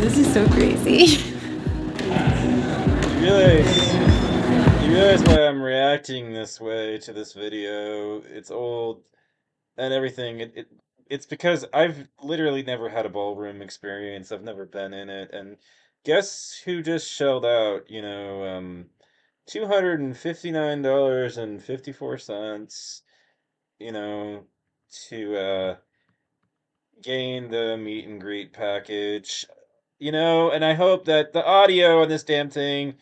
This is so crazy. You realize why I'm reacting this way to this video? It's old and everything. It's because I've literally never had a ballroom experience. I've never been in it. And guess who just shelled out, $259.54, to gain the meet and greet package. And I hope that the audio on this damn thing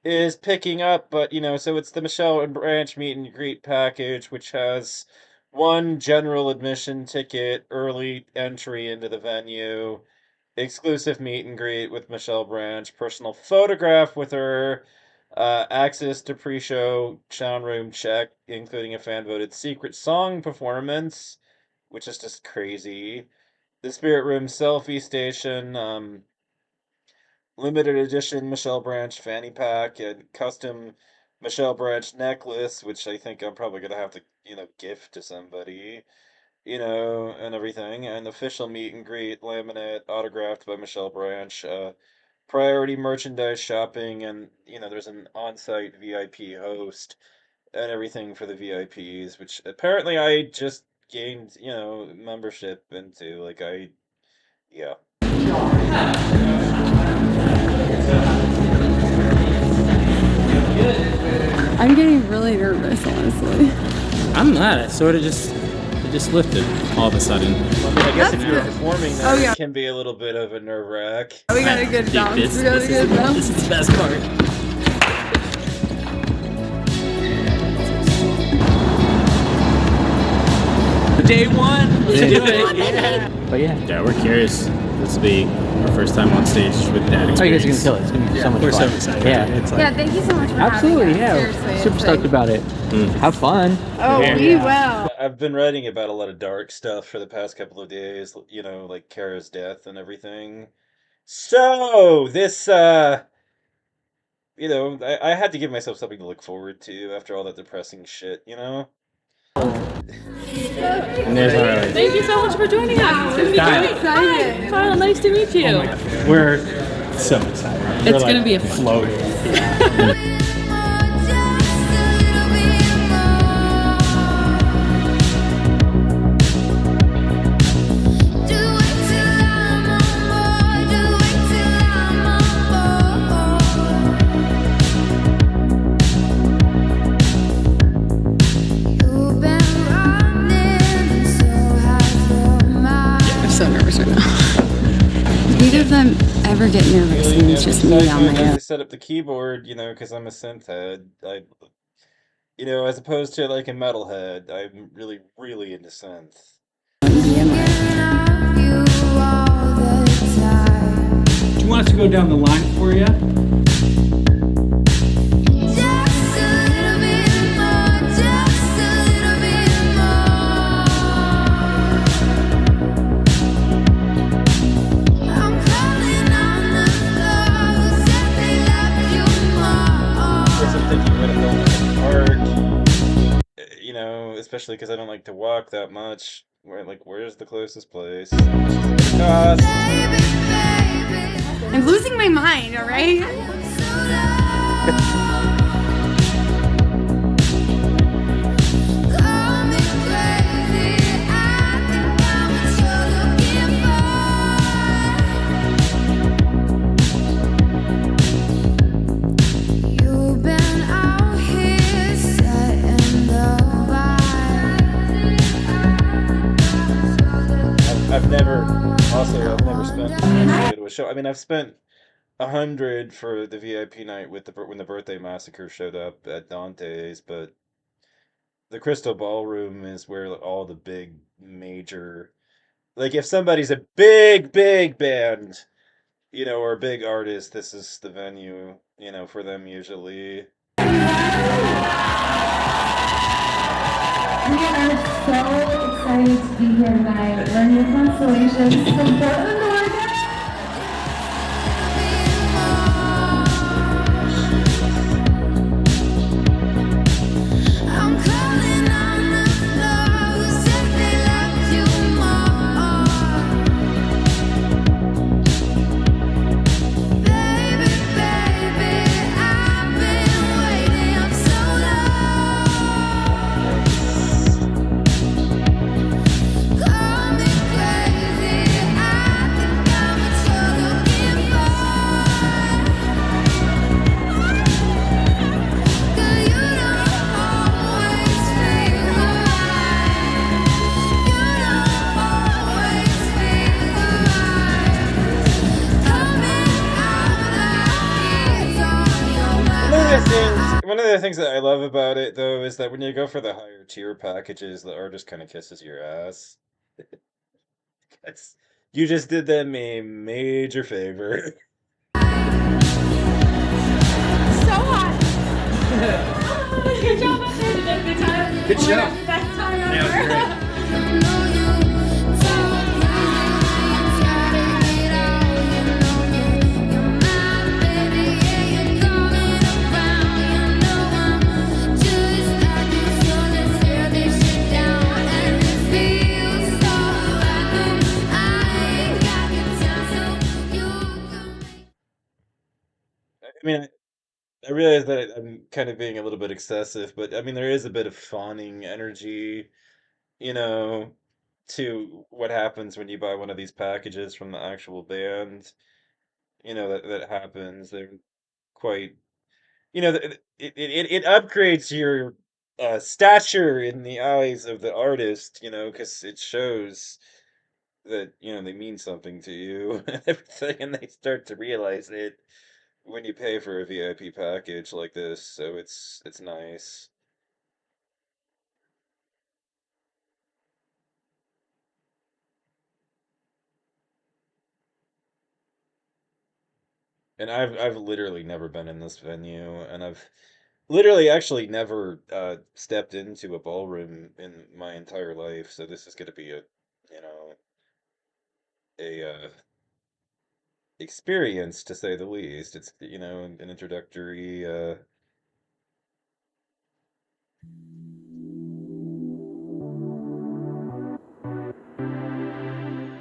is picking up, but so it's the Michelle and Branch meet and greet package, which has one general admission ticket, early entry into the venue, exclusive meet and greet with Michelle Branch, personal photograph with her, access to pre-show sound room check, including a fan-voted secret song performance, which is just crazy. The Spirit Room selfie station, limited edition Michelle Branch fanny pack, and custom Michelle Branch necklace, which I think I'm probably gonna have to, gift to somebody, and everything. And official meet and greet laminate autographed by Michelle Branch. Priority merchandise shopping, and there's an on-site VIP host and everything for the VIPs, which apparently I just gained, membership into. Yeah. I'm getting really nervous, honestly. I'm not. It sort of just lifted all of a sudden. Well, I mean, I guess if you're performing that, yeah. it can be a little bit of a nerve wrack. We got a good bounce. This We got a good bounce. is the best part. Day one. Let's do it. Yeah. But yeah, we're curious. This will be our first time on stage with that experience. Oh, you guys are gonna kill it. It's gonna be so much We're fun. so excited. Yeah. It's like, Yeah, thank you so much for Absolutely, having us. yeah. Seriously, Super it's stoked like- about it. Have fun. Oh, Yeah. we will. I've been writing about a lot of dark stuff for the past couple of days, like Kara's death and everything. So, this, I had to give myself something to look forward to after all that depressing shit, And there's our Thank you so much for joining us. It's Kyle. gonna be great. Hi, Kyle, nice to meet you. We're so excited. It's gonna be a fun. floating. I'm so nervous right now. Neither of them ever get nervous, and it's just me on my I own. set up the keyboard, because I'm a synth head. As opposed to like a metalhead, I'm really, really into synth. Do you want us to go down the line for you? I'm thinking we're gonna film in the park, especially because I don't like to walk that much. Where's the closest place? Cost. I'm losing my mind, all right? I've never spent money to go to a show. I mean, I've spent 100 for the VIP night when the Birthday Massacre showed up at Dante's, but the Crystal Ballroom is where all the big major, if somebody's a big band, or a big artist, this is the venue, for them usually. We are so excited to be here tonight. We're New Constellations from Portland, Oregon. One of the things that I love about it, though, is that when you go for the higher tier packages, the artist kind of kisses your ass. That's, you just did them a major favor. So hot. Good job out there. Did you have a good time? Good job. Best time Yeah, ever. great. I mean, I realize that I'm kind of being a little bit excessive, but I mean, there is a bit of fawning energy, you know, to what happens when you buy one of these packages from the actual band. You know, that happens. They're quite, it upgrades your stature in the eyes of the artist, because it shows that, they mean something to you and everything, and they start to realize it when you pay for a VIP package like this, so it's nice. And I've literally never been in this venue, and I've literally actually never stepped into a ballroom in my entire life, so this is gonna be a experience, to say the least. It's, an introductory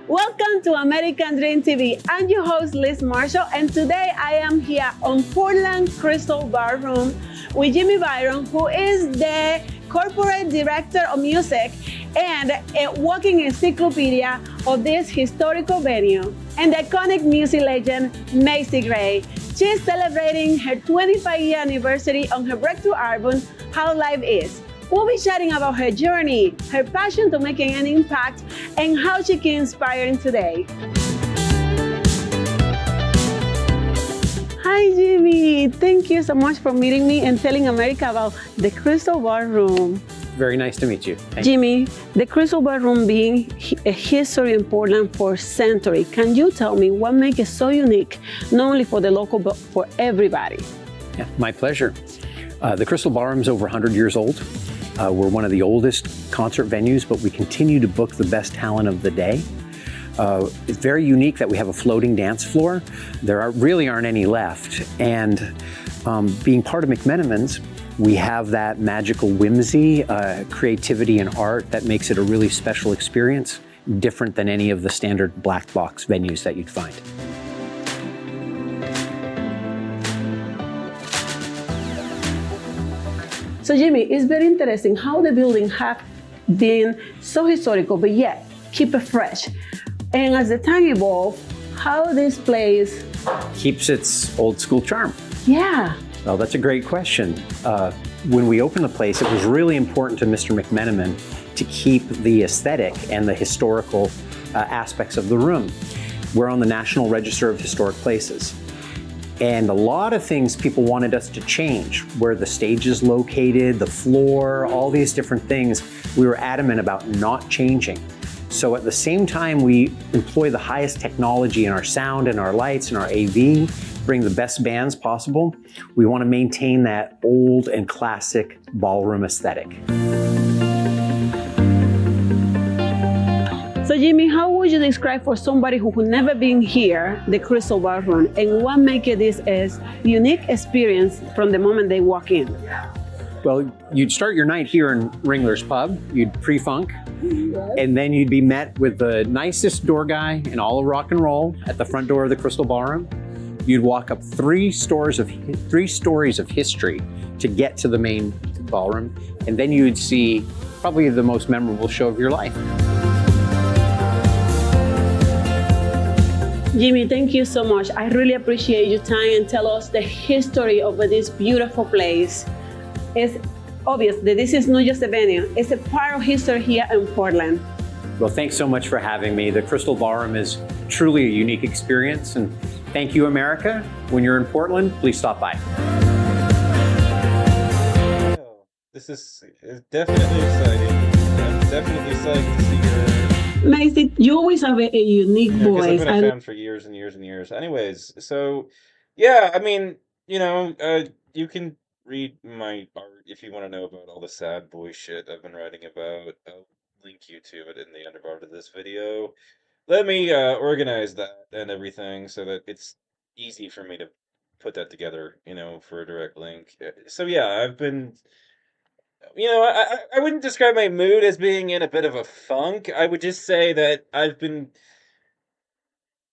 Welcome to American Dream TV. I'm your host, Liz Marshall, and today I am here on Portland Crystal Ballroom with Jimmy Byron, who is the corporate director of music and a walking encyclopedia of this historical venue, and the iconic music legend, Macy Gray. She's celebrating her 25-year anniversary on her breakthrough album, How Life Is. We'll be chatting about her journey, her passion to making an impact, and how she can inspire today. Hi, Jimmy. Thank you so much for meeting me and telling America about the Crystal Ballroom. Very nice to meet you. Thank Jimmy, the Crystal Ballroom being a history in Portland for centuries, can you tell me what makes it so unique, not only for the local, but for everybody? Yeah, my pleasure. The Crystal Ballroom is over 100 years old. We're one of the oldest concert venues, but we continue to book the best talent of the day. It's very unique that we have a floating dance floor. There really aren't any left. And being part of McMenamins, we have that magical whimsy, creativity, and art that makes it a really special experience, different than any of the standard black box venues that you'd find. So Jimmy, it's very interesting how the building have been so historical, but yet keep it fresh. And as the time evolves, how this place Keeps its old school charm. Yeah. Well, that's a great question. When we opened the place, it was really important to Mr. McMenamin to keep the aesthetic and the historical aspects of the room. We're on the National Register of Historic Places. And a lot of things people wanted us to change, where the stage is located, the floor, all these different things, we were adamant about not changing. So at the same time, we employ the highest technology in our sound and our lights and our AV, bring the best bands possible. We want to maintain that old and classic ballroom aesthetic. So Jimmy, how would you describe for somebody who could never been here, the Crystal Ballroom, and what makes this a unique experience from the moment they walk in? Well, you'd start your night here in Ringler's Pub, you'd pre-funk, and then you'd be met with the nicest door guy in all of rock and roll at the front door of the Crystal Ballroom. You'd walk up three stories of history to get to the main ballroom, and then you'd see probably the most memorable show of your life. Jimmy, thank you so much. I really appreciate your time and tell us the history of this beautiful place. It's obvious that this is not just a venue, it's a part of history here in Portland. Well, thanks so much for having me. The Crystal Ballroom is truly a unique experience, and thank you, America. When you're in Portland, please stop by. this is definitely exciting. I'm definitely psyched to see her. Macy, you always have a unique You know, because I've voice. been a fan for years and years and years. Anyways, so yeah, I mean, you can read my art if you want to know about all the sad boy shit I've been writing about. I'll link you to it in the underbar of this video. Let me organize that and everything so that it's easy for me to put that together, for a direct link. So yeah, I've been, I wouldn't describe my mood as being in a bit of a funk. I would just say that I've been,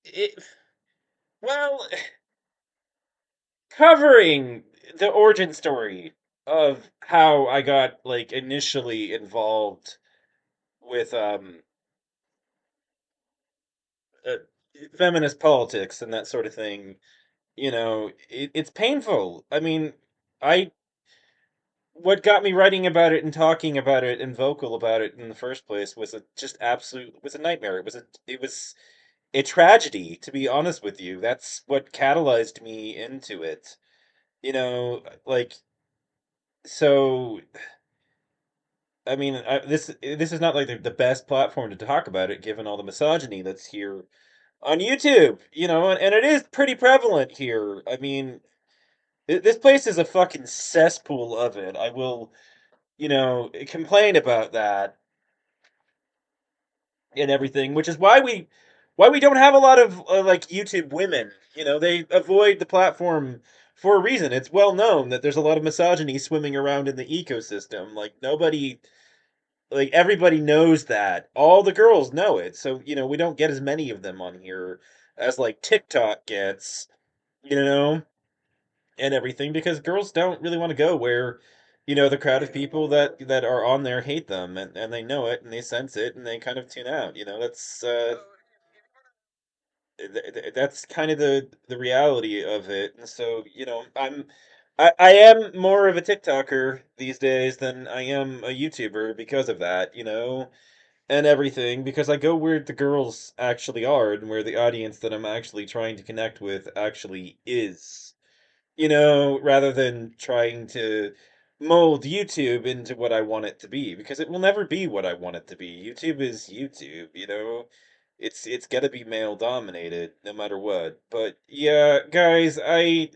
it, well, covering the origin story of how I got like initially involved with uh, feminist politics and that sort of thing. It's painful. I mean, I what got me writing about it and talking about it and vocal about it in the first place was a nightmare. It was a tragedy, to be honest with you. That's what catalyzed me into it. Like, so I mean, this is not like the best platform to talk about it, given all the misogyny that's here on YouTube. And it is pretty prevalent here. I mean, this place is a fucking cesspool of it. I will, complain about that and everything, which is why we don't have a lot of like YouTube women. They avoid the platform for a reason. It's well known that there's a lot of misogyny swimming around in the ecosystem. Like everybody knows that. All the girls know it. So, we don't get as many of them on here as like TikTok gets, you know, and everything because girls don't really want to go where, the crowd of people that are on there hate them and they know it and they sense it and they kind of tune out. That's kind of the reality of it. And so, I am more of a TikToker these days than I am a YouTuber because of that, and everything because I go where the girls actually are and where the audience that I'm actually trying to connect with actually is. Rather than trying to mold YouTube into what I want it to be, because it will never be what I want it to be. YouTube is YouTube, It's gotta be male dominated no matter what. But yeah, guys, I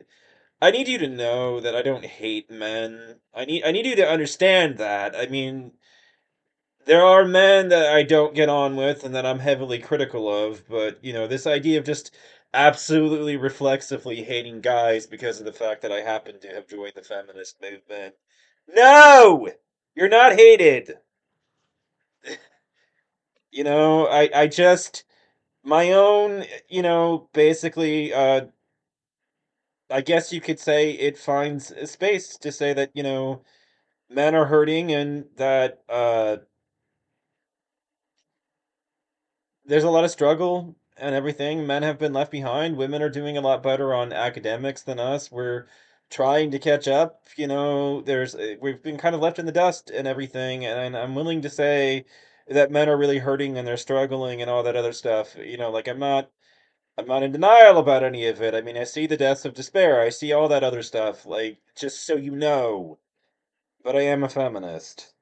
need you to know that I don't hate men. I need you to understand that. I mean, there are men that I don't get on with and that I'm heavily critical of, but this idea of just absolutely reflexively hating guys because of the fact that I happen to have joined the feminist movement. No! You're not hated. I just my own, basically I guess you could say it finds a space to say that, men are hurting and that there's a lot of struggle and everything. Men have been left behind. Women are doing a lot better on academics than us. We're trying to catch up. We've been kind of left in the dust and everything. And I'm willing to say that men are really hurting and they're struggling and all that other stuff. Like I'm not in denial about any of it. I mean, I see the deaths of despair. I see all that other stuff. Like, just so you know. But I am a feminist.